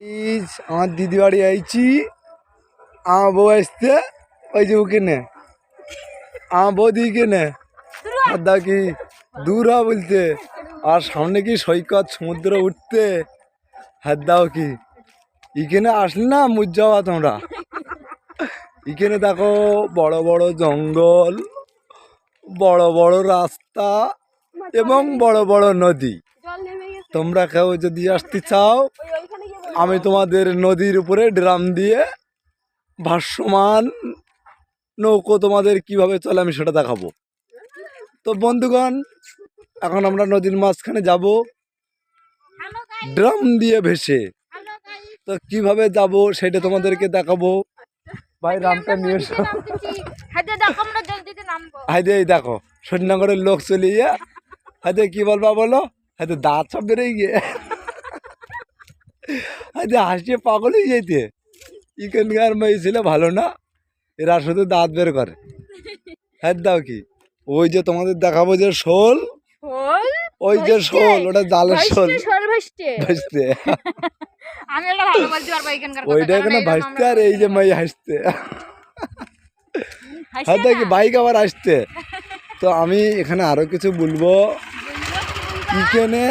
আমার দিদি বাড়ি আইছি, আমার বউ আসতে ওই যে ওখানে আমার বৌদি কেনে দা কি দূর হওয়া বলতে, আর সামনে কি সৈকত সমুদ্র উঠতে হাত দাও কি এখানে আসলে না মুজ যাওয়া তোমরা। এখানে দেখো বড় বড় জঙ্গল, বড় বড় রাস্তা এবং বড় বড় নদী। তোমরা কেউ যদি আসতে চাও আমি তোমাদের নদীর উপরে ড্রাম দিয়ে ভাসমান নৌকো তোমাদের কিভাবে চলে আমি সেটা দেখাবো। তো বন্ধুগণ, এখন আমরা নদীর মাঝখানে যাব ড্রাম দিয়ে ভেসে। তো কিভাবে যাব সেটা তোমাদেরকে দেখাবো। ভাই রামটা নিয়ে এসো। হাইদে এই দেখো সন্ন্যাগরের লোক চলে গিয়ে হাইদে কি বলবা বলো, হাইদে দাঁত সব বেরোয় গিয়ে হাইদে হাসিয়ে পাগল হয়ে যেতে। এখানকার মেয়ে ছিল ভালো না, এরা শুধু দাঁত বের করে। হ্যাঁ দাও কি ওই যে তোমাদের দেখাবো যে শোল, ওই যে শোল ওটা জালের শোল ভাসতে, ওইটা এখানে ভাসতে আর এই যে মেয়ে হাসতে। হ্যাঁ দেখি বাইক আবার আসতে। তো আমি এখানে আরো কিছু বলবো। এখানে